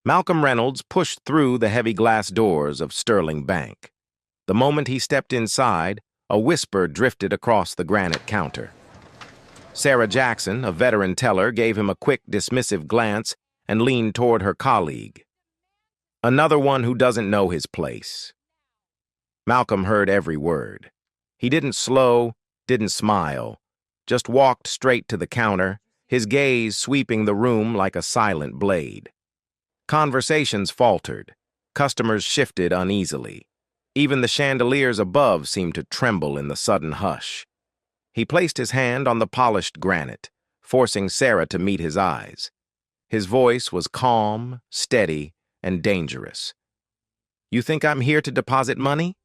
Malcolm Reynolds pushed through the heavy glass doors of Sterling Bank. The moment he stepped inside, a whisper drifted across the granite counter. Sarah Jackson, a veteran teller, gave him a quick, dismissive glance and leaned toward her colleague. Another one who doesn't know his place. Malcolm heard every word. He didn't slow, didn't smile, just walked straight to the counter, his gaze sweeping the room like a silent blade. Conversations faltered. Customers shifted uneasily. Even the chandeliers above seemed to tremble in the sudden hush. He placed his hand on the polished granite, forcing Sarah to meet his eyes. His voice was calm, steady, and dangerous. "You think I'm here to deposit money?"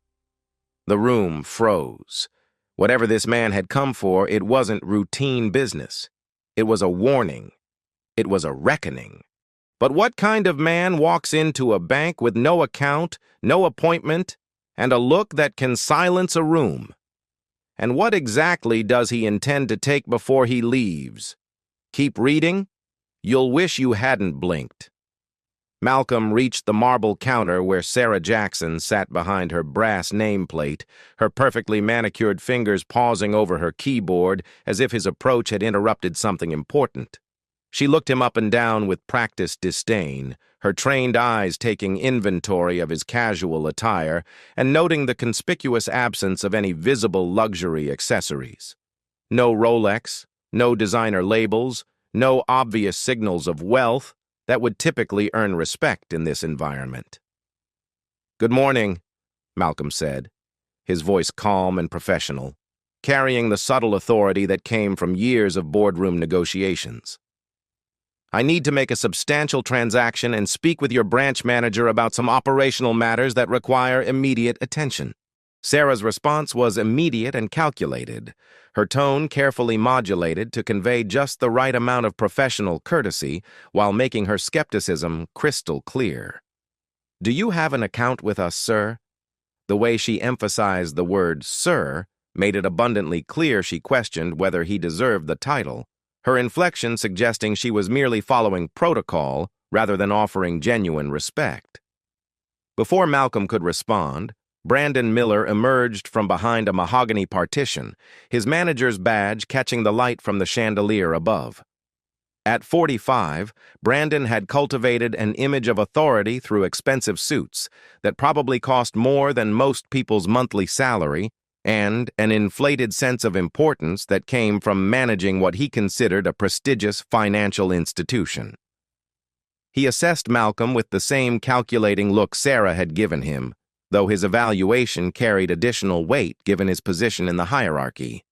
The room froze. Whatever this man had come for, it wasn't routine business. It was a warning. It was a reckoning. But what kind of man walks into a bank with no account, no appointment, and a look that can silence a room? And what exactly does he intend to take before he leaves? Keep reading? You'll wish you hadn't blinked. Malcolm reached the marble counter where Sarah Jackson sat behind her brass nameplate, her perfectly manicured fingers pausing over her keyboard as if his approach had interrupted something important. She looked him up and down with practiced disdain, her trained eyes taking inventory of his casual attire and noting the conspicuous absence of any visible luxury accessories. No Rolex, no designer labels, no obvious signals of wealth that would typically earn respect in this environment. "Good morning," Malcolm said, his voice calm and professional, carrying the subtle authority that came from years of boardroom negotiations. "I need to make a substantial transaction and speak with your branch manager about some operational matters that require immediate attention." Sarah's response was immediate and calculated, her tone carefully modulated to convey just the right amount of professional courtesy while making her skepticism crystal clear. "Do you have an account with us, sir?" The way she emphasized the word "sir" made it abundantly clear she questioned whether he deserved the title, her inflection suggesting she was merely following protocol rather than offering genuine respect. Before Malcolm could respond, Brandon Miller emerged from behind a mahogany partition, his manager's badge catching the light from the chandelier above. At 45, Brandon had cultivated an image of authority through expensive suits that probably cost more than most people's monthly salary, and an inflated sense of importance that came from managing what he considered a prestigious financial institution. He assessed Malcolm with the same calculating look Sarah had given him, though his evaluation carried additional weight given his position in the hierarchy.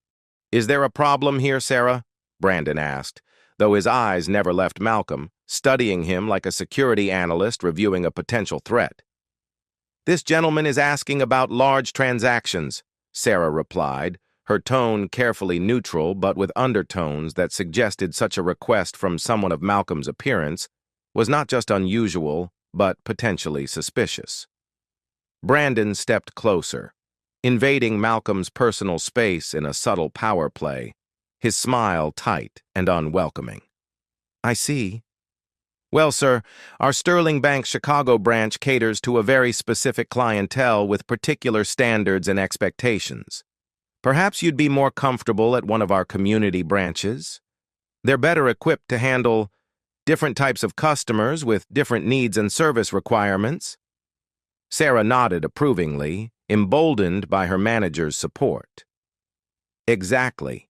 "Is there a problem here, Sarah?" Brandon asked, though his eyes never left Malcolm, studying him like a security analyst reviewing a potential threat. "This gentleman is asking about large transactions," Sarah replied, her tone carefully neutral but with undertones that suggested such a request from someone of Malcolm's appearance was not just unusual, but potentially suspicious. Brandon stepped closer, invading Malcolm's personal space in a subtle power play, his smile tight and unwelcoming. "I see. Well, sir, our Sterling Bank Chicago branch caters to a very specific clientele with particular standards and expectations. Perhaps you'd be more comfortable at one of our community branches. They're better equipped to handle different types of customers with different needs and service requirements." Sarah nodded approvingly, emboldened by her manager's support. "Exactly.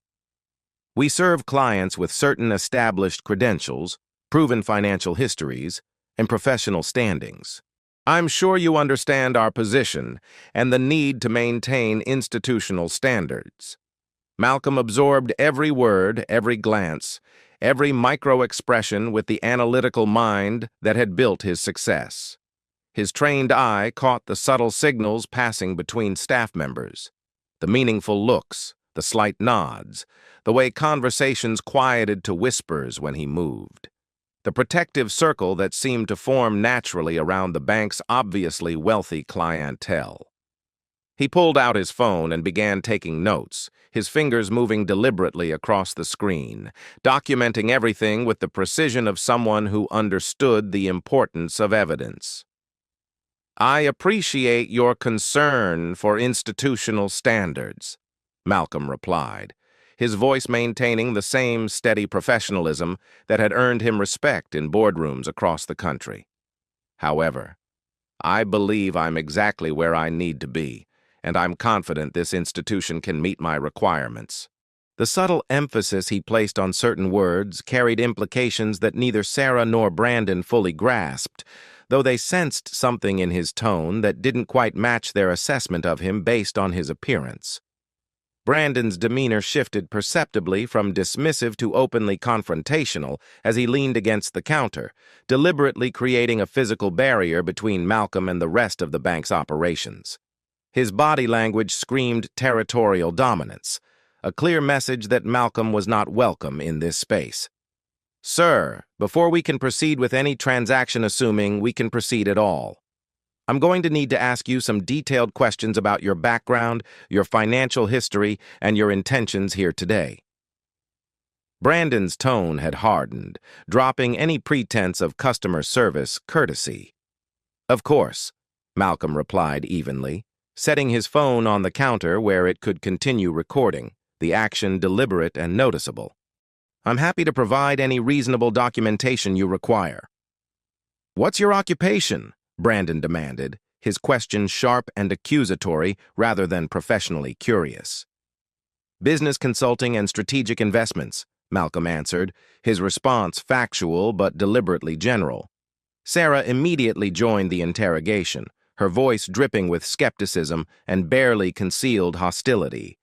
We serve clients with certain established credentials, proven financial histories, and professional standings. I'm sure you understand our position and the need to maintain institutional standards." Malcolm absorbed every word, every glance, every micro-expression with the analytical mind that had built his success. His trained eye caught the subtle signals passing between staff members, the meaningful looks, the slight nods, the way conversations quieted to whispers when he moved. The protective circle that seemed to form naturally around the bank's obviously wealthy clientele. He pulled out his phone and began taking notes, his fingers moving deliberately across the screen, documenting everything with the precision of someone who understood the importance of evidence. "I appreciate your concern for institutional standards," Malcolm replied, his voice maintaining the same steady professionalism that had earned him respect in boardrooms across the country. "However, I believe I'm exactly where I need to be, and I'm confident this institution can meet my requirements." The subtle emphasis he placed on certain words carried implications that neither Sarah nor Brandon fully grasped, though they sensed something in his tone that didn't quite match their assessment of him based on his appearance. Brandon's demeanor shifted perceptibly from dismissive to openly confrontational as he leaned against the counter, deliberately creating a physical barrier between Malcolm and the rest of the bank's operations. His body language screamed territorial dominance, a clear message that Malcolm was not welcome in this space. "Sir, before we can proceed with any transaction, assuming we can proceed at all, I'm going to need to ask you some detailed questions about your background, your financial history, and your intentions here today." Brandon's tone had hardened, dropping any pretense of customer service courtesy. "Of course," Malcolm replied evenly, setting his phone on the counter where it could continue recording, the action deliberate and noticeable. "I'm happy to provide any reasonable documentation you require." "What's your occupation?" Brandon demanded, his question sharp and accusatory rather than professionally curious. "Business consulting and strategic investments," Malcolm answered, his response factual but deliberately general. Sarah immediately joined the interrogation, her voice dripping with skepticism and barely concealed hostility.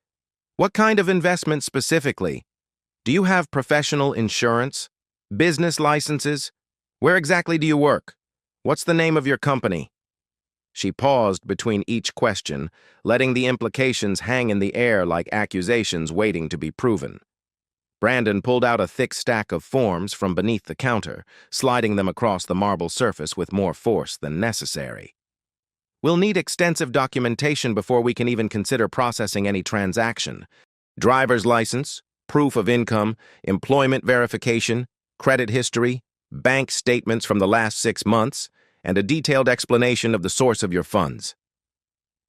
"What kind of investment specifically? Do you have professional insurance? Business licenses? Where exactly do you work? What's the name of your company?" She paused between each question, letting the implications hang in the air like accusations waiting to be proven. Brandon pulled out a thick stack of forms from beneath the counter, sliding them across the marble surface with more force than necessary. "We'll need extensive documentation before we can even consider processing any transaction. Driver's license, proof of income, employment verification, credit history, bank statements from the last 6 months, and a detailed explanation of the source of your funds."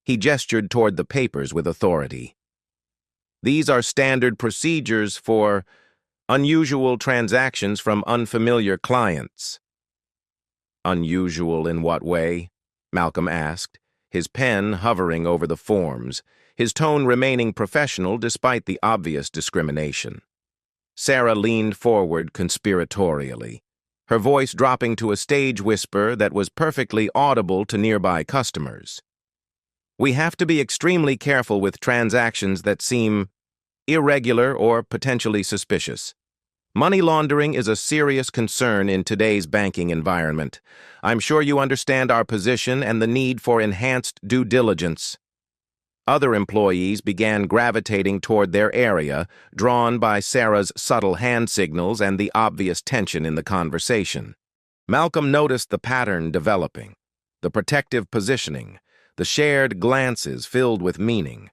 He gestured toward the papers with authority. "These are standard procedures for unusual transactions from unfamiliar clients." "Unusual in what way?" Malcolm asked, his pen hovering over the forms, his tone remaining professional despite the obvious discrimination. Sarah leaned forward conspiratorially, her voice dropping to a stage whisper that was perfectly audible to nearby customers. "We have to be extremely careful with transactions that seem irregular or potentially suspicious. Money laundering is a serious concern in today's banking environment. I'm sure you understand our position and the need for enhanced due diligence." Other employees began gravitating toward their area, drawn by Sarah's subtle hand signals and the obvious tension in the conversation. Malcolm noticed the pattern developing, the protective positioning, the shared glances filled with meaning,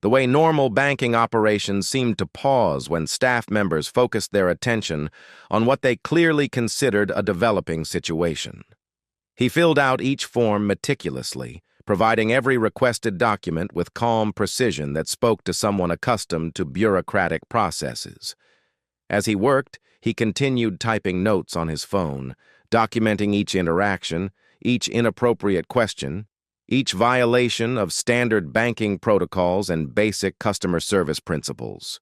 the way normal banking operations seemed to pause when staff members focused their attention on what they clearly considered a developing situation. He filled out each form meticulously, providing every requested document with calm precision that spoke to someone accustomed to bureaucratic processes. As he worked, he continued typing notes on his phone, documenting each interaction, each inappropriate question, each violation of standard banking protocols and basic customer service principles.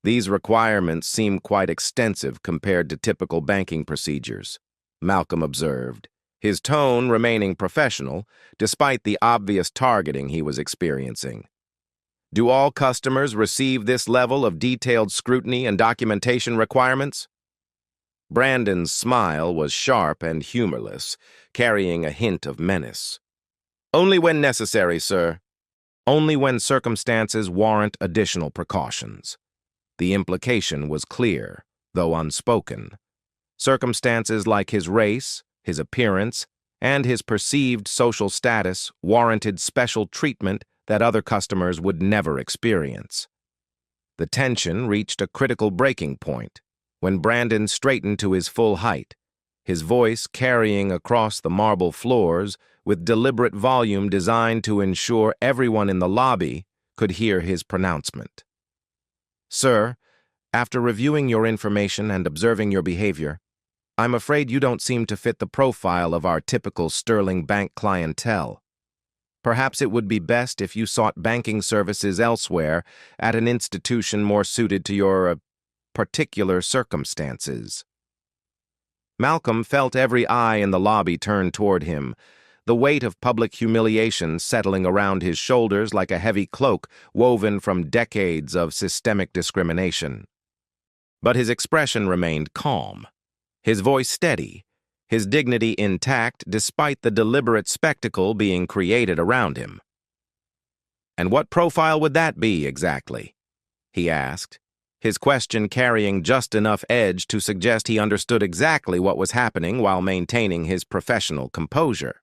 These requirements seem quite extensive compared to typical banking procedures, Malcolm observed, his tone remaining professional despite the obvious targeting he was experiencing. "Do all customers receive this level of detailed scrutiny and documentation requirements?" Brandon's smile was sharp and humorless, carrying a hint of menace. "Only when necessary, sir. Only when circumstances warrant additional precautions." The implication was clear, though unspoken. Circumstances like his race, his appearance, and his perceived social status warranted special treatment that other customers would never experience. The tension reached a critical breaking point when Brandon straightened to his full height, his voice carrying across the marble floors with deliberate volume designed to ensure everyone in the lobby could hear his pronouncement. "Sir, after reviewing your information and observing your behavior, I'm afraid you don't seem to fit the profile of our typical Sterling Bank clientele. Perhaps it would be best if you sought banking services elsewhere at an institution more suited to your particular circumstances." Malcolm felt every eye in the lobby turn toward him, the weight of public humiliation settling around his shoulders like a heavy cloak woven from decades of systemic discrimination. But his expression remained calm, his voice steady, his dignity intact despite the deliberate spectacle being created around him. "And what profile would that be, exactly?" he asked, his question carrying just enough edge to suggest he understood exactly what was happening while maintaining his professional composure.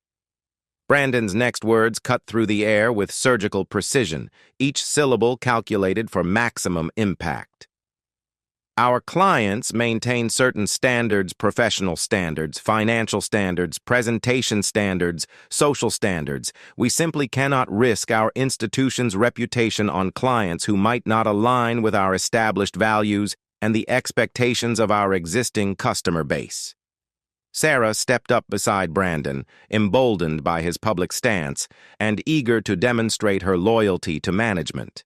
Brandon's next words cut through the air with surgical precision, each syllable calculated for maximum impact. "Our clients maintain certain standards, professional standards, financial standards, presentation standards, social standards. We simply cannot risk our institution's reputation on clients who might not align with our established values and the expectations of our existing customer base." Sarah stepped up beside Brandon, emboldened by his public stance and eager to demonstrate her loyalty to management.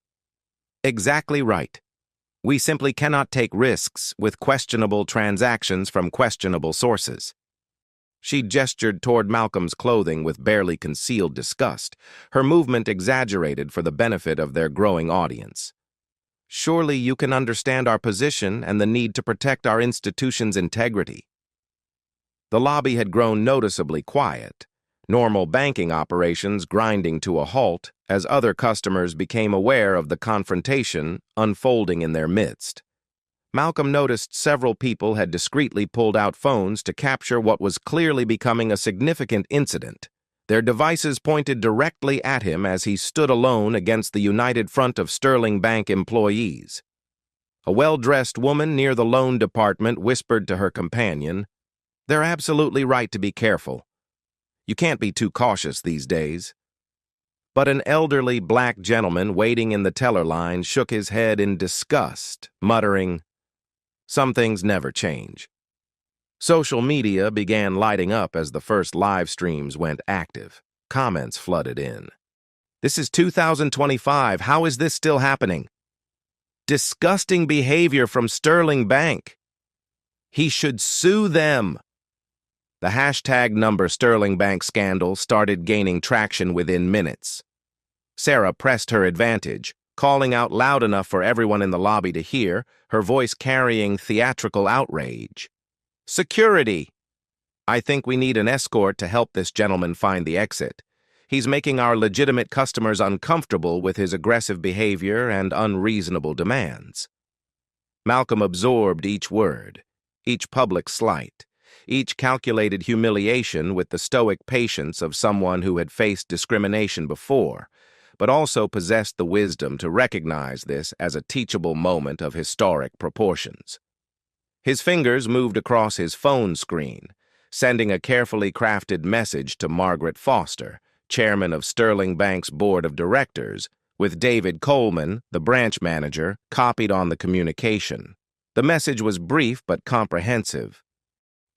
"Exactly right. We simply cannot take risks with questionable transactions from questionable sources." She gestured toward Malcolm's clothing with barely concealed disgust, her movement exaggerated for the benefit of their growing audience. "Surely you can understand our position and the need to protect our institution's integrity." The lobby had grown noticeably quiet, normal banking operations grinding to a halt as other customers became aware of the confrontation unfolding in their midst. Malcolm noticed several people had discreetly pulled out phones to capture what was clearly becoming a significant incident, their devices pointed directly at him as he stood alone against the united front of Sterling Bank employees. A well-dressed woman near the loan department whispered to her companion, "They're absolutely right to be careful. You can't be too cautious these days." But an elderly black gentleman waiting in the teller line shook his head in disgust, muttering, "Some things never change." Social media began lighting up as the first live streams went active. Comments flooded in. "This is 2025. How is this still happening? Disgusting behavior from Sterling Bank. He should sue them." The hashtag number Sterling Bank scandal started gaining traction within minutes. Sarah pressed her advantage, calling out loud enough for everyone in the lobby to hear, her voice carrying theatrical outrage. "Security! I think we need an escort to help this gentleman find the exit. He's making our legitimate customers uncomfortable with his aggressive behavior and unreasonable demands." Malcolm absorbed each word, each public slight, each calculated humiliation with the stoic patience of someone who had faced discrimination before, but also possessed the wisdom to recognize this as a teachable moment of historic proportions. His fingers moved across his phone screen, sending a carefully crafted message to Margaret Foster, chairman of Sterling Bank's board of directors, with David Coleman, the branch manager, copied on the communication. The message was brief but comprehensive.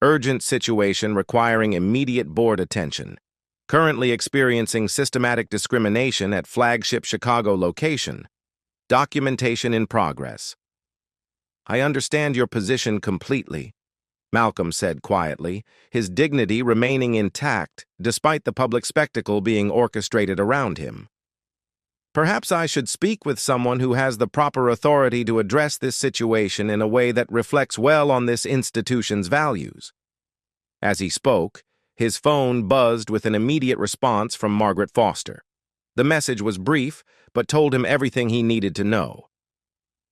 "Urgent situation requiring immediate board attention. Currently experiencing systematic discrimination at flagship Chicago location. Documentation in progress." "I understand your position completely," Malcolm said quietly, his dignity remaining intact despite the public spectacle being orchestrated around him. "Perhaps I should speak with someone who has the proper authority to address this situation in a way that reflects well on this institution's values." As he spoke, his phone buzzed with an immediate response from Margaret Foster. The message was brief, but told him everything he needed to know.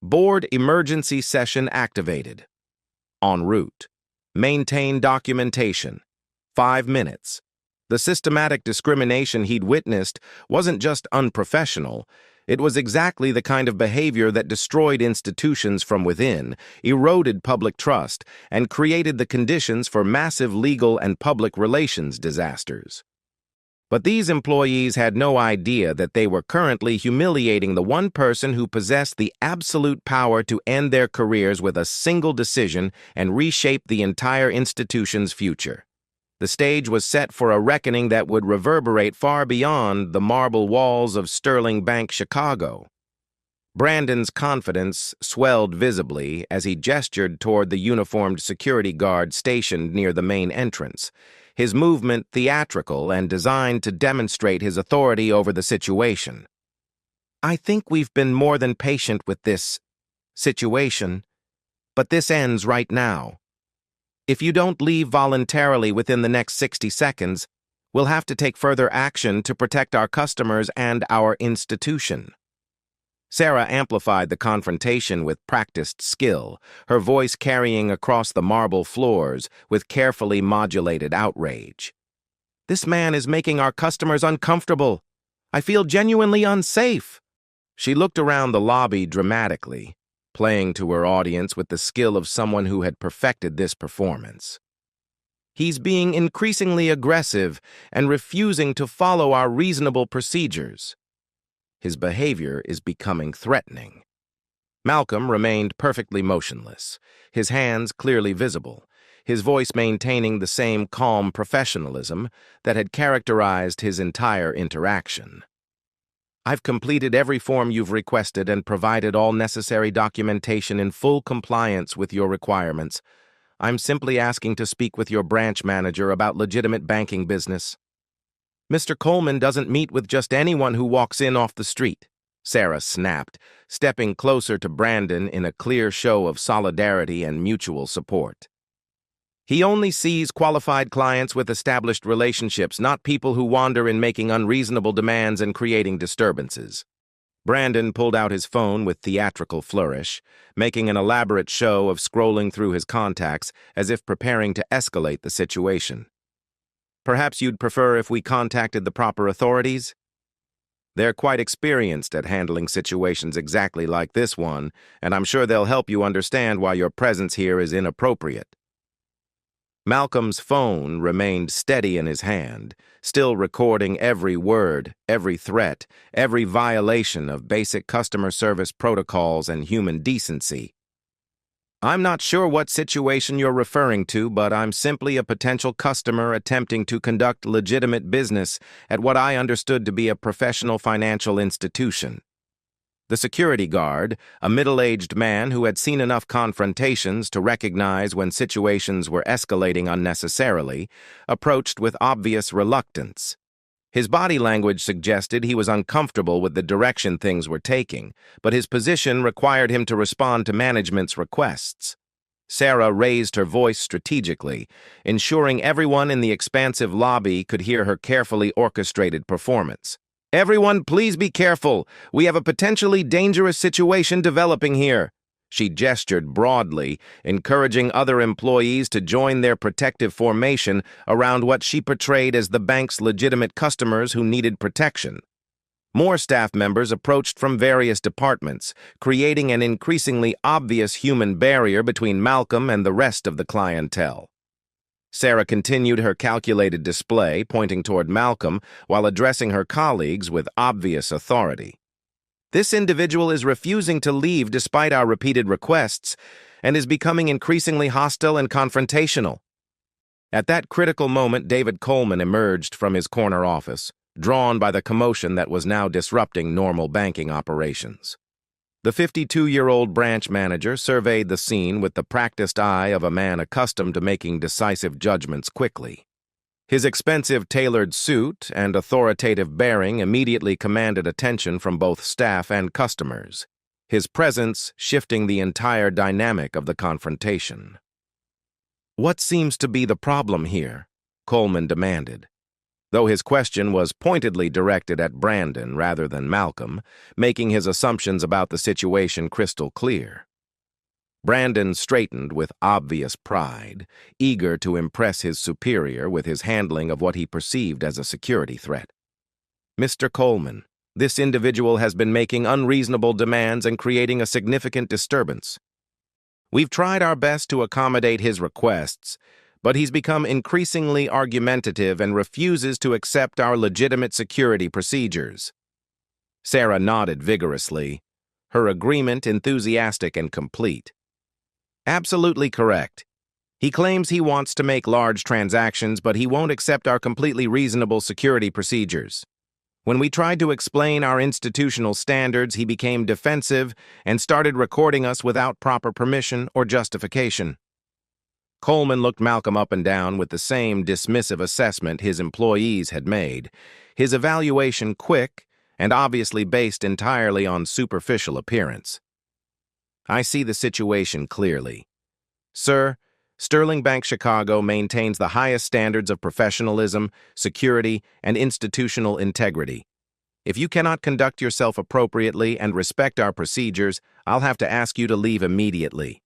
"Board emergency session activated. En route. Maintain documentation. 5 minutes." The systematic discrimination he'd witnessed wasn't just unprofessional. It was exactly the kind of behavior that destroyed institutions from within, eroded public trust, and created the conditions for massive legal and public relations disasters. But these employees had no idea that they were currently humiliating the one person who possessed the absolute power to end their careers with a single decision and reshape the entire institution's future. The stage was set for a reckoning that would reverberate far beyond the marble walls of Sterling Bank, Chicago. Brandon's confidence swelled visibly as he gestured toward the uniformed security guard stationed near the main entrance, his movement theatrical and designed to demonstrate his authority over the situation. "I think we've been more than patient with this situation, but this ends right now. If you don't leave voluntarily within the next 60 seconds, we'll have to take further action to protect our customers and our institution." Sarah amplified the confrontation with practiced skill, her voice carrying across the marble floors with carefully modulated outrage. "This man is making our customers uncomfortable. I feel genuinely unsafe." She looked around the lobby dramatically, playing to her audience with the skill of someone who had perfected this performance. "He's being increasingly aggressive and refusing to follow our reasonable procedures. His behavior is becoming threatening." Malcolm remained perfectly motionless, his hands clearly visible, his voice maintaining the same calm professionalism that had characterized his entire interaction. "I've completed every form you've requested and provided all necessary documentation in full compliance with your requirements. I'm simply asking to speak with your branch manager about legitimate banking business." "Mr. Coleman doesn't meet with just anyone who walks in off the street," Sarah snapped, stepping closer to Brandon in a clear show of solidarity and mutual support. "He only sees qualified clients with established relationships, not people who wander in making unreasonable demands and creating disturbances." Brandon pulled out his phone with theatrical flourish, making an elaborate show of scrolling through his contacts as if preparing to escalate the situation. "Perhaps you'd prefer if we contacted the proper authorities? They're quite experienced at handling situations exactly like this one, and I'm sure they'll help you understand why your presence here is inappropriate." Malcolm's phone remained steady in his hand, still recording every word, every threat, every violation of basic customer service protocols and human decency. "I'm not sure what situation you're referring to, but I'm simply a potential customer attempting to conduct legitimate business at what I understood to be a professional financial institution." The security guard, a middle-aged man who had seen enough confrontations to recognize when situations were escalating unnecessarily, approached with obvious reluctance. His body language suggested he was uncomfortable with the direction things were taking, but his position required him to respond to management's requests. Sarah raised her voice strategically, ensuring everyone in the expansive lobby could hear her carefully orchestrated performance. "Everyone, please be careful. We have a potentially dangerous situation developing here." She gestured broadly, encouraging other employees to join their protective formation around what she portrayed as the bank's legitimate customers who needed protection. More staff members approached from various departments, creating an increasingly obvious human barrier between Malcolm and the rest of the clientele. Sarah continued her calculated display, pointing toward Malcolm while addressing her colleagues with obvious authority. "This individual is refusing to leave despite our repeated requests and is becoming increasingly hostile and confrontational." At that critical moment, David Coleman emerged from his corner office, drawn by the commotion that was now disrupting normal banking operations. The 52-year-old branch manager surveyed the scene with the practiced eye of a man accustomed to making decisive judgments quickly. His expensive tailored suit and authoritative bearing immediately commanded attention from both staff and customers, his presence shifting the entire dynamic of the confrontation. "What seems to be the problem here?" Coleman demanded, though his question was pointedly directed at Brandon rather than Malcolm, making his assumptions about the situation crystal clear. Brandon straightened with obvious pride, eager to impress his superior with his handling of what he perceived as a security threat. "Mr. Coleman, this individual has been making unreasonable demands and creating a significant disturbance. We've tried our best to accommodate his requests, but he's become increasingly argumentative and refuses to accept our legitimate security procedures." Sarah nodded vigorously, her agreement enthusiastic and complete. "Absolutely correct. He claims he wants to make large transactions, but he won't accept our completely reasonable security procedures. When we tried to explain our institutional standards, he became defensive and started recording us without proper permission or justification." Coleman looked Malcolm up and down with the same dismissive assessment his employees had made, his evaluation quick and obviously based entirely on superficial appearance. "I see the situation clearly. Sir, Sterling Bank Chicago maintains the highest standards of professionalism, security, and institutional integrity. If you cannot conduct yourself appropriately and respect our procedures, I'll have to ask you to leave immediately."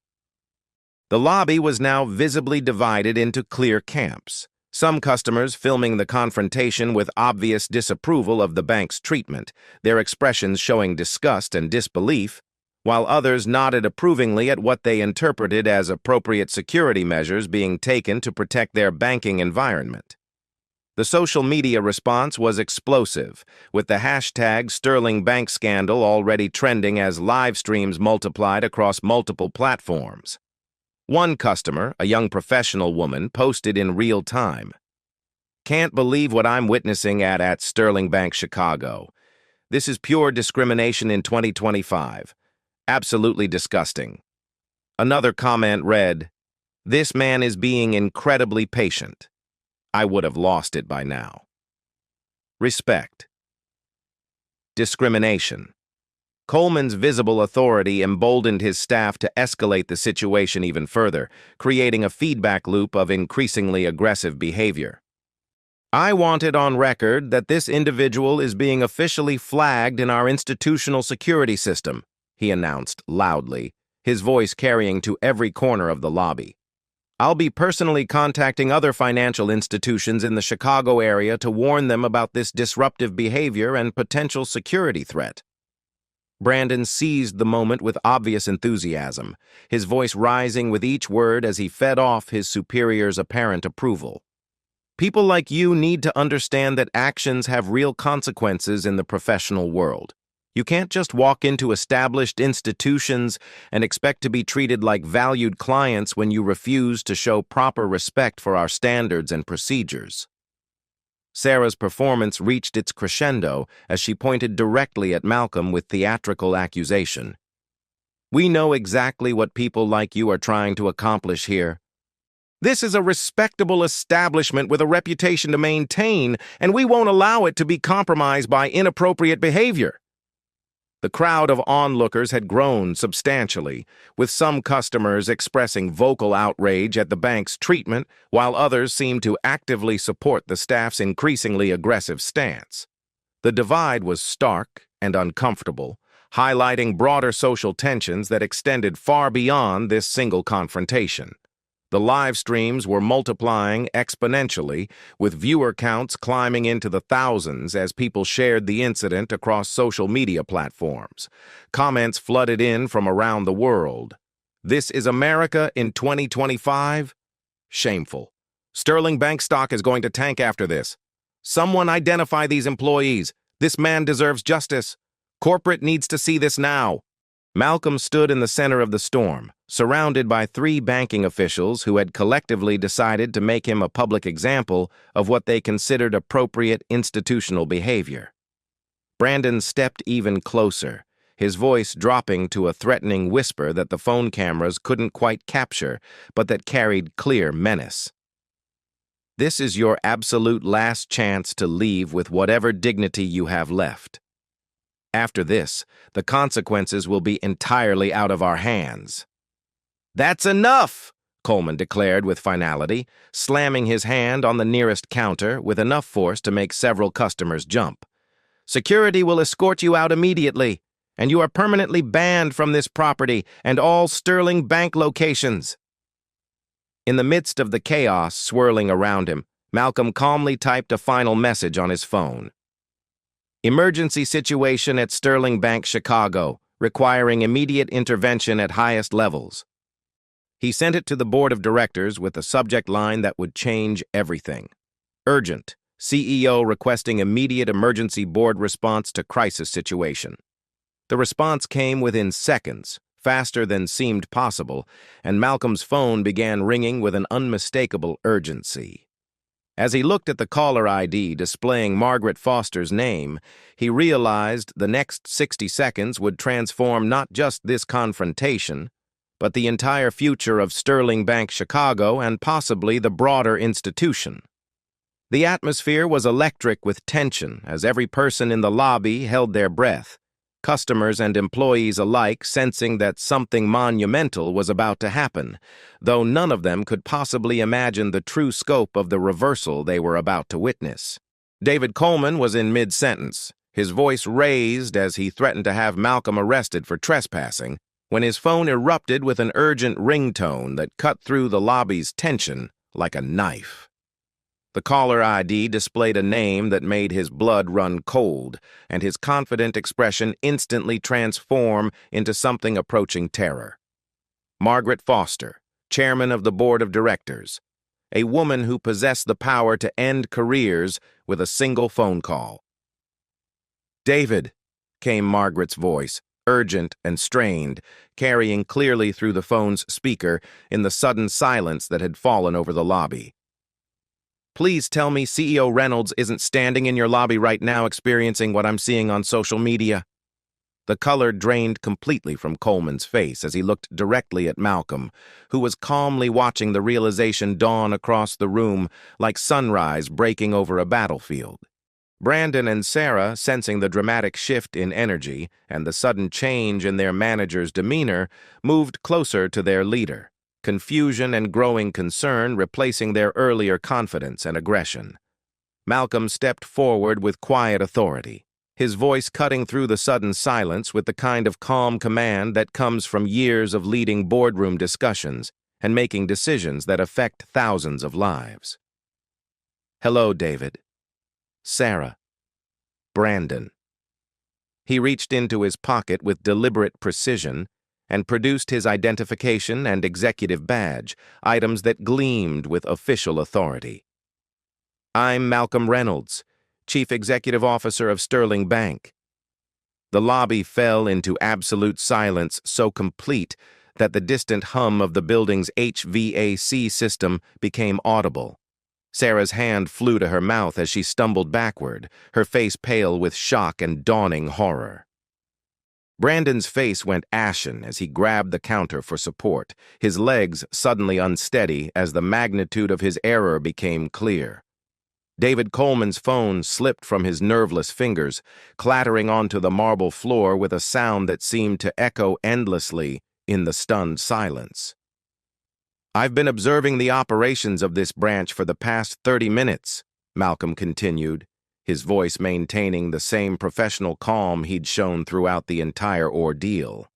The lobby was now visibly divided into clear camps, some customers filming the confrontation with obvious disapproval of the bank's treatment, their expressions showing disgust and disbelief, while others nodded approvingly at what they interpreted as appropriate security measures being taken to protect their banking environment. The social media response was explosive, with the hashtag Sterling Bank Scandal already trending as live streams multiplied across multiple platforms. One customer, a young professional woman, posted in real time, "Can't believe what I'm witnessing at Sterling Bank Chicago. This is pure discrimination in 2025. Absolutely disgusting." Another comment read, "This man is being incredibly patient. I would have lost it by now." Respect. Discrimination. Coleman's visible authority emboldened his staff to escalate the situation even further, creating a feedback loop of increasingly aggressive behavior. "I want it on record that this individual is being officially flagged in our institutional security system," he announced loudly, his voice carrying to every corner of the lobby. "I'll be personally contacting other financial institutions in the Chicago area to warn them about this disruptive behavior and potential security threat." Brandon seized the moment with obvious enthusiasm, his voice rising with each word as he fed off his superior's apparent approval. "People like you need to understand that actions have real consequences in the professional world. You can't just walk into established institutions and expect to be treated like valued clients when you refuse to show proper respect for our standards and procedures." Sarah's performance reached its crescendo as she pointed directly at Malcolm with theatrical accusation. "We know exactly what people like you are trying to accomplish here. This is a respectable establishment with a reputation to maintain, and we won't allow it to be compromised by inappropriate behavior." The crowd of onlookers had grown substantially, with some customers expressing vocal outrage at the bank's treatment, while others seemed to actively support the staff's increasingly aggressive stance. The divide was stark and uncomfortable, highlighting broader social tensions that extended far beyond this single confrontation. The live streams were multiplying exponentially, with viewer counts climbing into the thousands as people shared the incident across social media platforms. Comments flooded in from around the world. "This is America in 2025? Shameful. Sterling Bank stock is going to tank after this. Someone identify these employees. This man deserves justice. Corporate needs to see this now." Malcolm stood in the center of the storm, surrounded by 3 banking officials who had collectively decided to make him a public example of what they considered appropriate institutional behavior. Brandon stepped even closer, his voice dropping to a threatening whisper that the phone cameras couldn't quite capture, but that carried clear menace. "This is your absolute last chance to leave with whatever dignity you have left. After this, the consequences will be entirely out of our hands." "That's enough," Coleman declared with finality, slamming his hand on the nearest counter with enough force to make several customers jump. "Security will escort you out immediately. and you are permanently banned from this property and all Sterling Bank locations." In the midst of the chaos swirling around him, Malcolm calmly typed a final message on his phone. "Emergency situation at Sterling Bank, Chicago, requiring immediate intervention at highest levels." He sent it to the board of directors with a subject line that would change everything. "Urgent. CEO requesting immediate emergency board response to crisis situation." The response came within seconds, faster than seemed possible, and Malcolm's phone began ringing with an unmistakable urgency. As he looked at the caller ID displaying Margaret Foster's name, he realized the next 60 seconds would transform not just this confrontation, but the entire future of Sterling Bank Chicago and possibly the broader institution. The atmosphere was electric with tension as every person in the lobby held their breath, customers and employees alike sensing that something monumental was about to happen, though none of them could possibly imagine the true scope of the reversal they were about to witness. David Coleman was in mid-sentence, his voice raised as he threatened to have Malcolm arrested for trespassing, when his phone erupted with an urgent ringtone that cut through the lobby's tension like a knife. The caller ID displayed a name that made his blood run cold, and his confident expression instantly transform into something approaching terror. Margaret Foster, chairman of the board of directors, a woman who possessed the power to end careers with a single phone call. "David," came Margaret's voice, urgent and strained, carrying clearly through the phone's speaker in the sudden silence that had fallen over the lobby. "Please tell me CEO Reynolds isn't standing in your lobby right now experiencing what I'm seeing on social media." The color drained completely from Coleman's face as he looked directly at Malcolm, who was calmly watching the realization dawn across the room like sunrise breaking over a battlefield. Brandon and Sarah, sensing the dramatic shift in energy and the sudden change in their manager's demeanor, moved closer to their leader, confusion and growing concern replacing their earlier confidence and aggression. Malcolm stepped forward with quiet authority, his voice cutting through the sudden silence with the kind of calm command that comes from years of leading boardroom discussions and making decisions that affect thousands of lives. "Hello, David. Sarah. Brandon." He reached into his pocket with deliberate precision and produced his identification and executive badge, items that gleamed with official authority. "I'm Malcolm Reynolds, Chief Executive Officer of Sterling Bank." The lobby fell into absolute silence so complete that the distant hum of the building's HVAC system became audible. Sarah's hand flew to her mouth as she stumbled backward, her face pale with shock and dawning horror. Brandon's face went ashen as he grabbed the counter for support, his legs suddenly unsteady as the magnitude of his error became clear. David Coleman's phone slipped from his nerveless fingers, clattering onto the marble floor with a sound that seemed to echo endlessly in the stunned silence. "I've been observing the operations of this branch for the past 30 minutes, Malcolm continued, his voice maintaining the same professional calm he'd shown throughout the entire ordeal,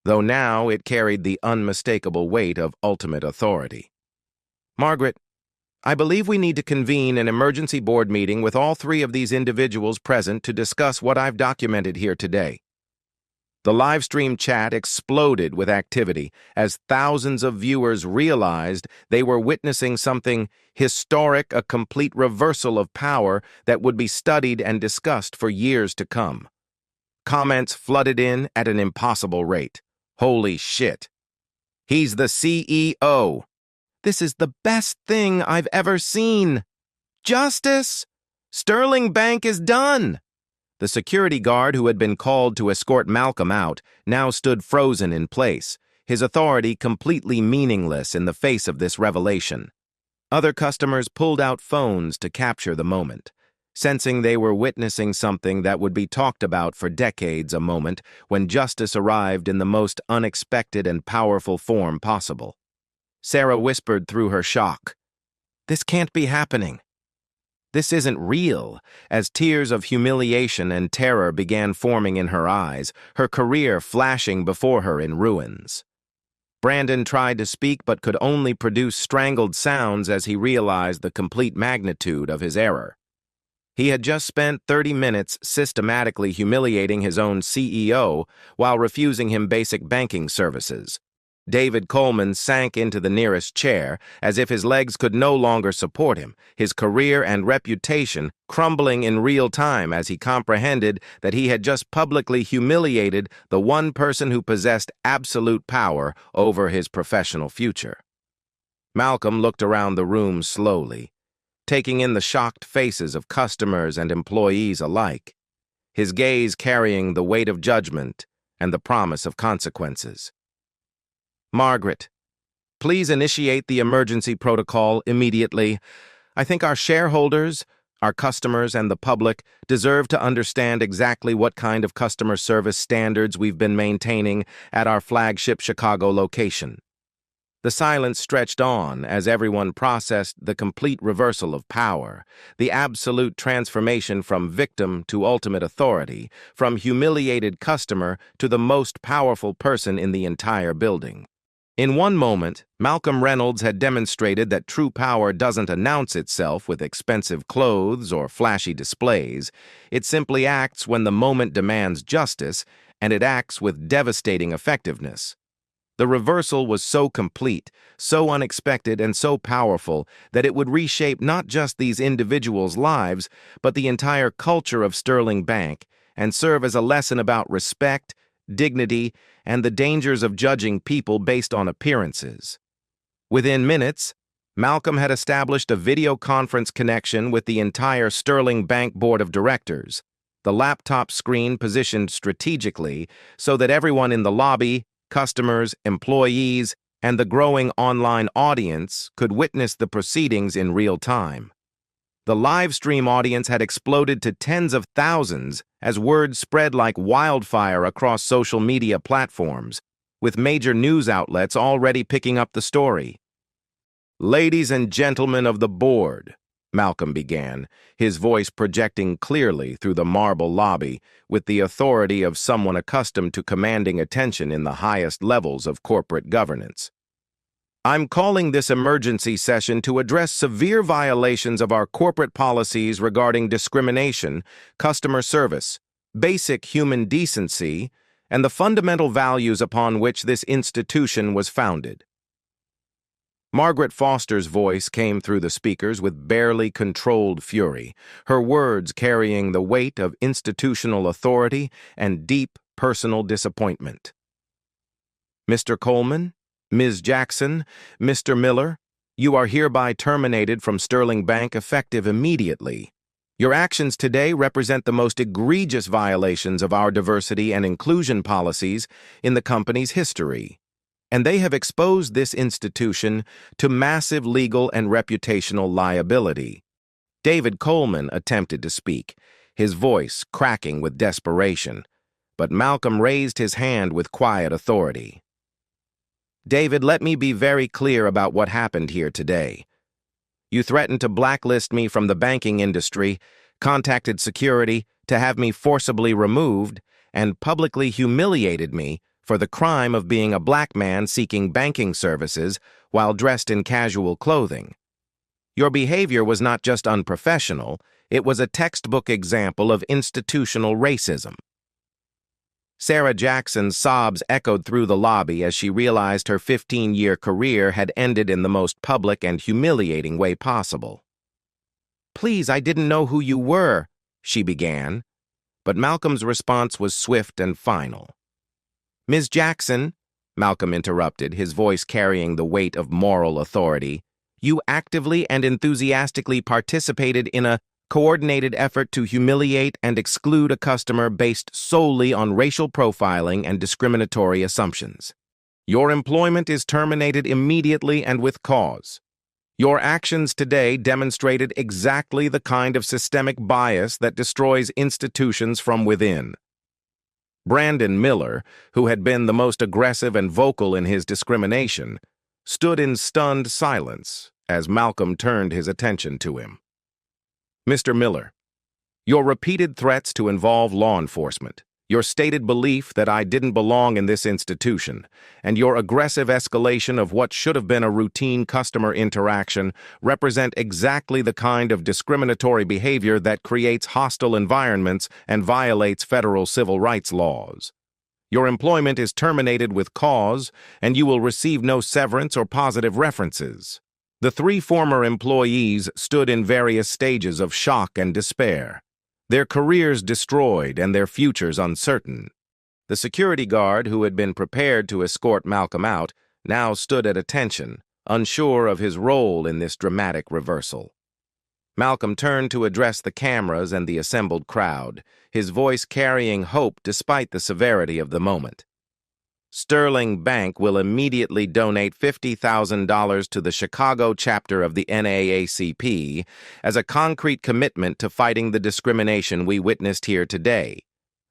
though now it carried the unmistakable weight of ultimate authority. "Margaret, I believe we need to convene an emergency board meeting with all three of these individuals present to discuss what I've documented here today." The livestream chat exploded with activity as thousands of viewers realized they were witnessing something historic, a complete reversal of power that would be studied and discussed for years to come. Comments flooded in at an impossible rate. "Holy shit. He's the CEO. This is the best thing I've ever seen. Justice. Sterling Bank is done." The security guard who had been called to escort Malcolm out now stood frozen in place, his authority completely meaningless in the face of this revelation. Other customers pulled out phones to capture the moment, sensing they were witnessing something that would be talked about for decades, a moment when justice arrived in the most unexpected and powerful form possible. Sarah whispered through her shock, "This can't be happening." This isn't real. As tears of humiliation and terror began forming in her eyes, her career flashing before her in ruins. Brandon tried to speak but could only produce strangled sounds as he realized the complete magnitude of his error. He had just spent 30 minutes systematically humiliating his own CEO while refusing him basic banking services. David Coleman sank into the nearest chair as if his legs could no longer support him, his career and reputation crumbling in real time as he comprehended that he had just publicly humiliated the one person who possessed absolute power over his professional future. Malcolm looked around the room slowly, taking in the shocked faces of customers and employees alike, his gaze carrying the weight of judgment and the promise of consequences. "Margaret, please initiate the emergency protocol immediately. I think our shareholders, our customers, and the public deserve to understand exactly what kind of customer service standards we've been maintaining at our flagship Chicago location." The silence stretched on as everyone processed the complete reversal of power, the absolute transformation from victim to ultimate authority, from humiliated customer to the most powerful person in the entire building. In one moment, Malcolm Reynolds had demonstrated that true power doesn't announce itself with expensive clothes or flashy displays. It simply acts when the moment demands justice, and it acts with devastating effectiveness. The reversal was so complete, so unexpected, and so powerful that it would reshape not just these individuals' lives, but the entire culture of Sterling Bank, and serve as a lesson about respect, dignity, and the dangers of judging people based on appearances. Within minutes, Malcolm had established a video conference connection with the entire Sterling Bank Board of Directors, the laptop screen positioned strategically so that everyone in the lobby, customers, employees, and the growing online audience could witness the proceedings in real time. The live stream audience had exploded to tens of thousands as word spread like wildfire across social media platforms, with major news outlets already picking up the story. "Ladies and gentlemen of the board," Malcolm began, his voice projecting clearly through the marble lobby with the authority of someone accustomed to commanding attention in the highest levels of corporate governance. "I'm calling this emergency session to address severe violations of our corporate policies regarding discrimination, customer service, basic human decency, and the fundamental values upon which this institution was founded." Margaret Foster's voice came through the speakers with barely controlled fury, her words carrying the weight of institutional authority and deep personal disappointment. "Mr. Coleman, Ms. Jackson, Mr. Miller, you are hereby terminated from Sterling Bank effective immediately. Your actions today represent the most egregious violations of our diversity and inclusion policies in the company's history, and they have exposed this institution to massive legal and reputational liability." David Coleman attempted to speak, his voice cracking with desperation, but Malcolm raised his hand with quiet authority. "David, let me be very clear about what happened here today. You threatened to blacklist me from the banking industry, contacted security to have me forcibly removed, and publicly humiliated me for the crime of being a black man seeking banking services while dressed in casual clothing. Your behavior was not just unprofessional, it was a textbook example of institutional racism." Sarah Jackson's sobs echoed through the lobby as she realized her 15-year career had ended in the most public and humiliating way possible. "Please, I didn't know who you were," she began, but Malcolm's response was swift and final. "Ms. Jackson," Malcolm interrupted, his voice carrying the weight of moral authority, "you actively and enthusiastically participated in a coordinated effort to humiliate and exclude a customer based solely on racial profiling and discriminatory assumptions. Your employment is terminated immediately and with cause. Your actions today demonstrated exactly the kind of systemic bias that destroys institutions from within." Brandon Miller, who had been the most aggressive and vocal in his discrimination, stood in stunned silence as Malcolm turned his attention to him. Mr. Miller, your repeated threats to involve law enforcement, your stated belief that I didn't belong in this institution, and your aggressive escalation of what should have been a routine customer interaction represent exactly the kind of discriminatory behavior that creates hostile environments and violates federal civil rights laws. Your employment is terminated with cause, and you will receive no severance or positive references. The three former employees stood in various stages of shock and despair, their careers destroyed and their futures uncertain. The security guard who had been prepared to escort Malcolm out now stood at attention, unsure of his role in this dramatic reversal. Malcolm turned to address the cameras and the assembled crowd, his voice carrying hope despite the severity of the moment. Sterling Bank will immediately donate $50,000 to the Chicago chapter of the NAACP as a concrete commitment to fighting the discrimination we witnessed here today.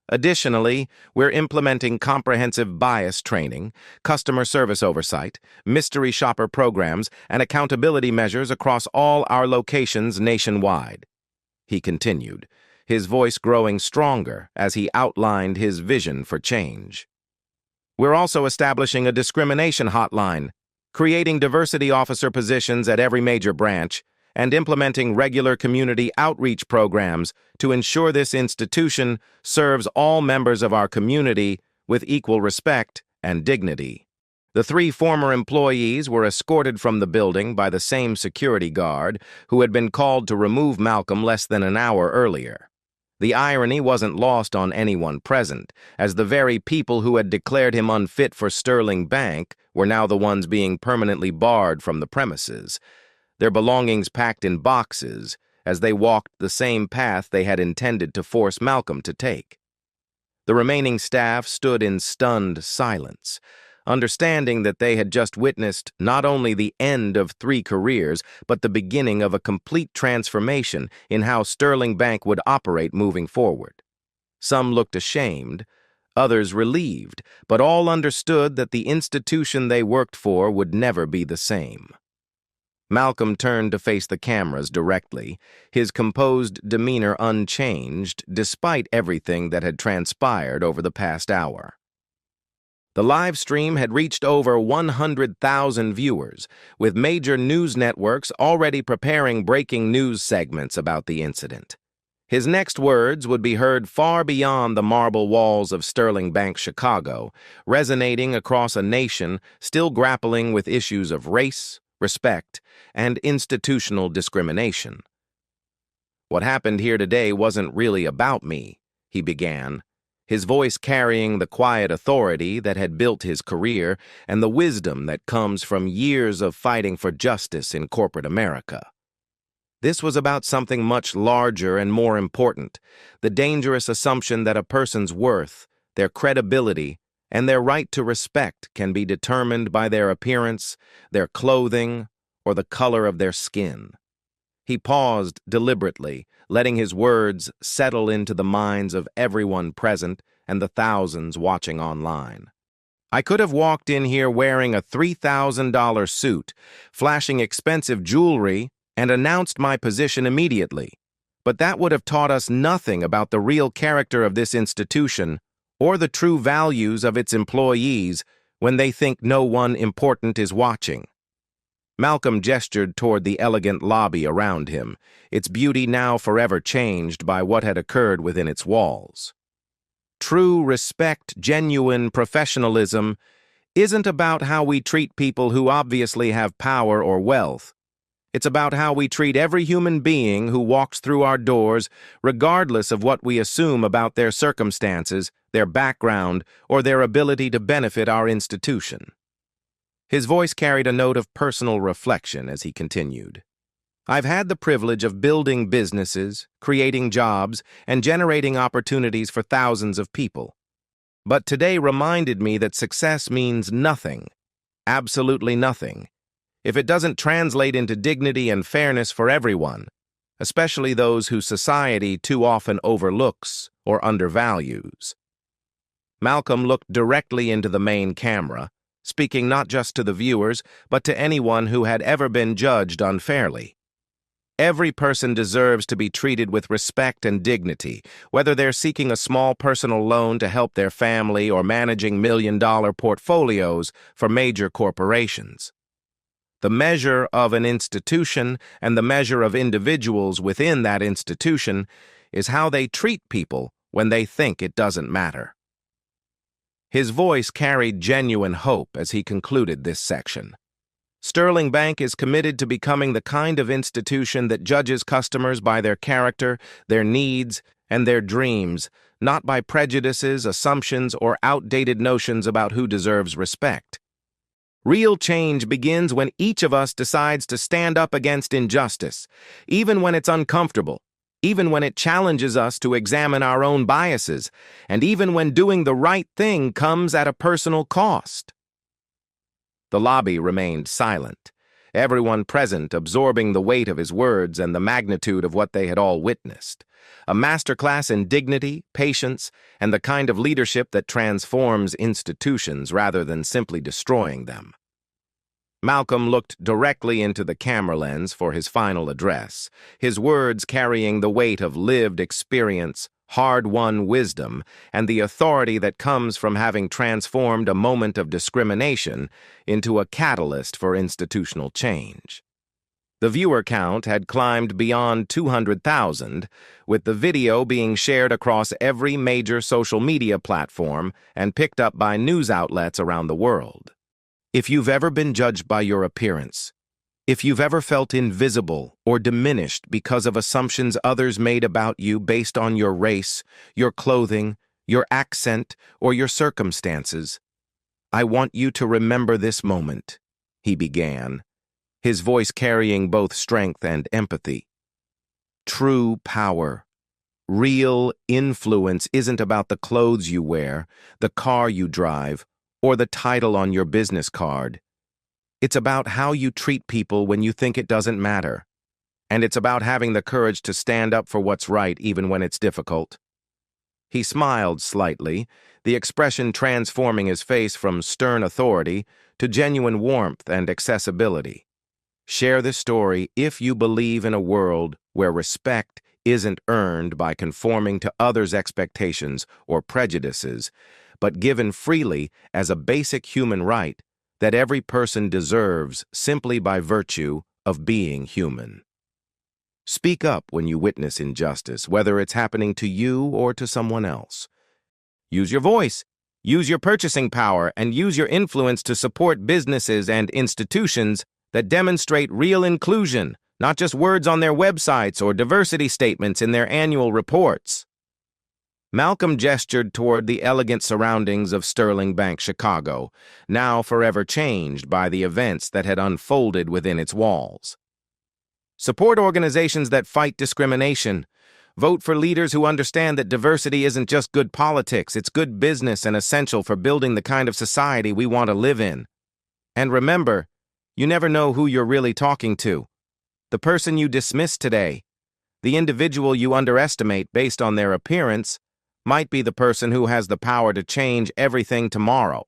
Additionally, we're implementing comprehensive bias training, customer service oversight, mystery shopper programs, and accountability measures across all our locations nationwide. He continued, his voice growing stronger as he outlined his vision for change. We're also establishing a discrimination hotline, creating diversity officer positions at every major branch, and implementing regular community outreach programs to ensure this institution serves all members of our community with equal respect and dignity. The three former employees were escorted from the building by the same security guard who had been called to remove Malcolm less than an hour earlier. The irony wasn't lost on anyone present, as the very people who had declared him unfit for Sterling Bank were now the ones being permanently barred from the premises, their belongings packed in boxes as they walked the same path they had intended to force Malcolm to take. The remaining staff stood in stunned silence, understanding that they had just witnessed not only the end of three careers, but the beginning of a complete transformation in how Sterling Bank would operate moving forward. Some looked ashamed, others relieved, but all understood that the institution they worked for would never be the same. Malcolm turned to face the cameras directly, his composed demeanor unchanged despite everything that had transpired over the past hour. The live stream had reached over 100,000 viewers, with major news networks already preparing breaking news segments about the incident. His next words would be heard far beyond the marble walls of Sterling Bank, Chicago, resonating across a nation still grappling with issues of race, respect, and institutional discrimination. "What happened here today wasn't really about me," he began, his voice carrying the quiet authority that had built his career and the wisdom that comes from years of fighting for justice in corporate America. This was about something much larger and more important, the dangerous assumption that a person's worth, their credibility, and their right to respect can be determined by their appearance, their clothing, or the color of their skin. He paused deliberately, letting his words settle into the minds of everyone present and the thousands watching online. I could have walked in here wearing a $3,000 suit, flashing expensive jewelry, and announced my position immediately, but that would have taught us nothing about the real character of this institution or the true values of its employees when they think no one important is watching. Malcolm gestured toward the elegant lobby around him, its beauty now forever changed by what had occurred within its walls. True respect, genuine professionalism, isn't about how we treat people who obviously have power or wealth. It's about how we treat every human being who walks through our doors, regardless of what we assume about their circumstances, their background, or their ability to benefit our institution. His voice carried a note of personal reflection as he continued. I've had the privilege of building businesses, creating jobs, and generating opportunities for thousands of people. But today reminded me that success means nothing, absolutely nothing, if it doesn't translate into dignity and fairness for everyone, especially those who society too often overlooks or undervalues. Malcolm looked directly into the main camera, speaking not just to the viewers, but to anyone who had ever been judged unfairly. Every person deserves to be treated with respect and dignity, whether they're seeking a small personal loan to help their family or managing million-dollar portfolios for major corporations. The measure of an institution and the measure of individuals within that institution is how they treat people when they think it doesn't matter. His voice carried genuine hope as he concluded this section. Sterling Bank is committed to becoming the kind of institution that judges customers by their character, their needs, and their dreams, not by prejudices, assumptions, or outdated notions about who deserves respect. Real change begins when each of us decides to stand up against injustice, even when it's uncomfortable, even when it challenges us to examine our own biases, and even when doing the right thing comes at a personal cost. The lobby remained silent, everyone present absorbing the weight of his words and the magnitude of what they had all witnessed. A masterclass in dignity, patience, and the kind of leadership that transforms institutions rather than simply destroying them. Malcolm looked directly into the camera lens for his final address, his words carrying the weight of lived experience, hard-won wisdom, and the authority that comes from having transformed a moment of discrimination into a catalyst for institutional change. The viewer count had climbed beyond 200,000, with the video being shared across every major social media platform and picked up by news outlets around the world. If you've ever been judged by your appearance, if you've ever felt invisible or diminished because of assumptions others made about you based on your race, your clothing, your accent, or your circumstances, I want you to remember this moment, he began, his voice carrying both strength and empathy. True power, real influence isn't about the clothes you wear, the car you drive, or the title on your business card. It's about how you treat people when you think it doesn't matter. And it's about having the courage to stand up for what's right even when it's difficult. He smiled slightly, the expression transforming his face from stern authority to genuine warmth and accessibility. Share this story if you believe in a world where respect isn't earned by conforming to others' expectations or prejudices, but given freely as a basic human right that every person deserves simply by virtue of being human. Speak up when you witness injustice, whether it's happening to you or to someone else. Use your voice, use your purchasing power, and use your influence to support businesses and institutions that demonstrate real inclusion, not just words on their websites or diversity statements in their annual reports. Malcolm gestured toward the elegant surroundings of Sterling Bank, Chicago, now forever changed by the events that had unfolded within its walls. Support organizations that fight discrimination. Vote for leaders who understand that diversity isn't just good politics, it's good business and essential for building the kind of society we want to live in. And remember, you never know who you're really talking to. The person you dismiss today, the individual you underestimate based on their appearance, might be the person who has the power to change everything tomorrow.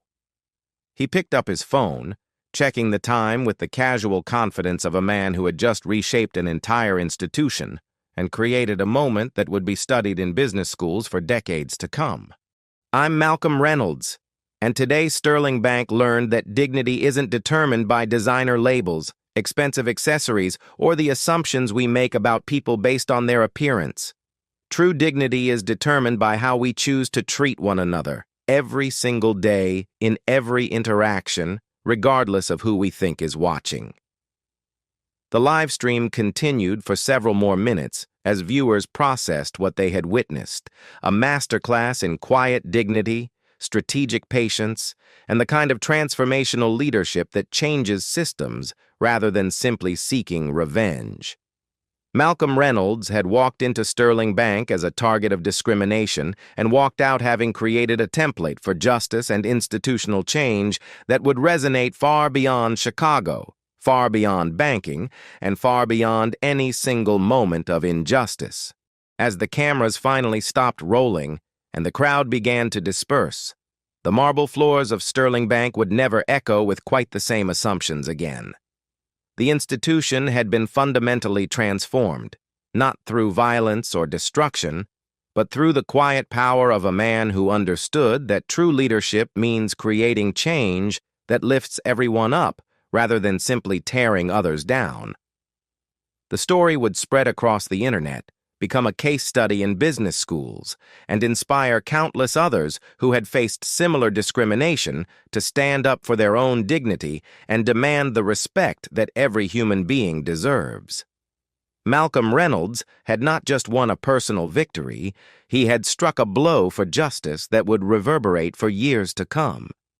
He picked up his phone, checking the time with the casual confidence of a man who had just reshaped an entire institution and created a moment that would be studied in business schools for decades to come. I'm Malcolm Reynolds, and today Sterling Bank learned that dignity isn't determined by designer labels, expensive accessories, or the assumptions we make about people based on their appearance. True dignity is determined by how we choose to treat one another, every single day, in every interaction, regardless of who we think is watching. The live stream continued for several more minutes as viewers processed what they had witnessed, a masterclass in quiet dignity, strategic patience, and the kind of transformational leadership that changes systems rather than simply seeking revenge. Malcolm Reynolds had walked into Sterling Bank as a target of discrimination and walked out having created a template for justice and institutional change that would resonate far beyond Chicago, far beyond banking, and far beyond any single moment of injustice. As the cameras finally stopped rolling and the crowd began to disperse, the marble floors of Sterling Bank would never echo with quite the same assumptions again. The institution had been fundamentally transformed, not through violence or destruction, but through the quiet power of a man who understood that true leadership means creating change that lifts everyone up rather than simply tearing others down. The story would spread across the internet, become a case study in business schools, and inspire countless others who had faced similar discrimination to stand up for their own dignity and demand the respect that every human being deserves. Malcolm Reynolds had not just won a personal victory, he had struck a blow for justice that would reverberate for years to come.